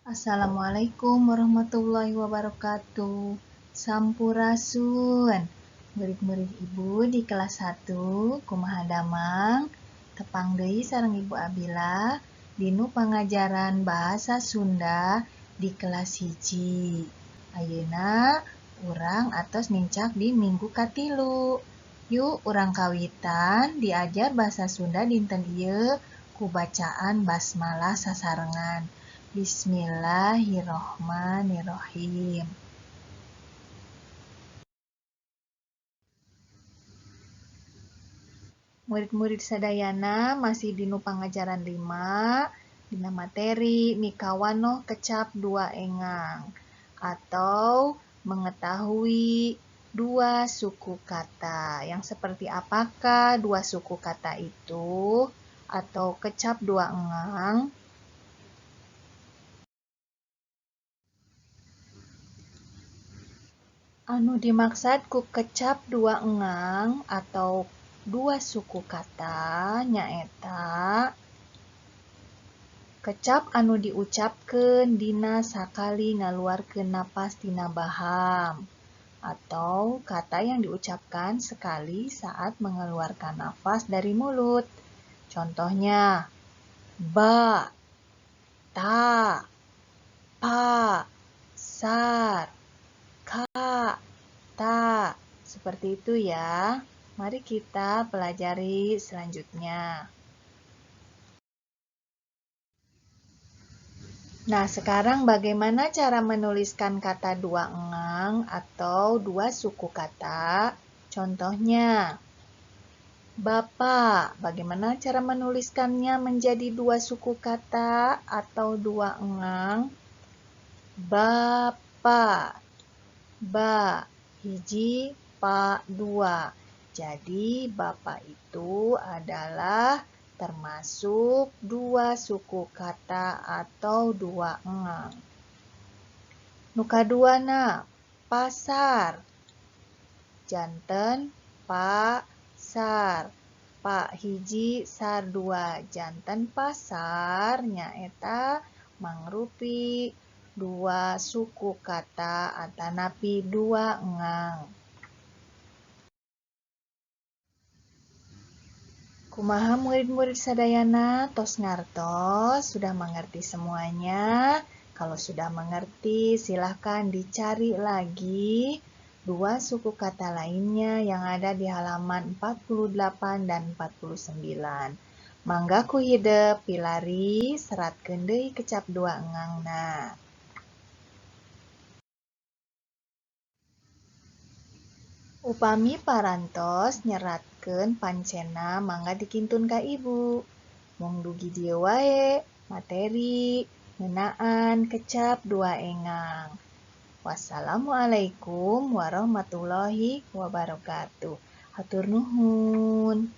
Assalamualaikum warahmatullahi wabarakatuh. Sampurasun. Murid-murid Ibu di kelas 1 Kumaha Damang tepang deui sareng Ibu Abila dinu pangajaran bahasa Sunda di kelas 1. Ayeuna urang atos nincak di minggu katilu. Yuk urang kawitan diajar bahasa Sunda dinten ieu ku bacaan basmalah sasarengan. Bismillahirrohmanirrohim. Murid-murid sadayana masih dinu pangajaran 5 dina materi mikawanoh kecap dua engang atau mengetahui dua suku kata. Yang seperti apakah dua suku kata itu atau kecap dua engang? Anu dimaksud ku kecap dua engang atau dua suku kata nyaeta kecap anu diucapkeun dina sakali ngaluarkeun napas tina baham atau kata yang diucapkan sekali saat mengeluarkan nafas dari mulut. Contohnya ba, ta, pa, sar, ka, ta. Seperti itu ya. Mari kita pelajari selanjutnya. Nah, sekarang bagaimana cara menuliskan kata dua engang atau dua suku kata? Contohnya, Bapak. Bagaimana cara menuliskannya menjadi dua suku kata atau dua engang? Bapak. Ba, hiji, pa, dua. Jadi, Bapak itu adalah termasuk dua suku kata atau dua engang. Nu kaduana, pasar. Janten pasar. Pa hiji sar dua. Janten pasar nyaeta mangrupi dua suku kata atanapi dua engang. Kumaha murid-murid sadayana tos ngartos, sudah mengerti semuanya? Kalau sudah mengerti, silahkan dicari lagi dua suku kata lainnya yang ada di halaman 48 dan 49. Mangga ku hideuk pilari seratkeun deui kecap dua engangna. Upami parantos nyeratkeun pancena mangga dikintun ka Ibu. Mung dugi dieu wae materi ngeunaan kecap dua engang. Wassalamualaikum warahmatullahi wabarakatuh. Hatur nuhun.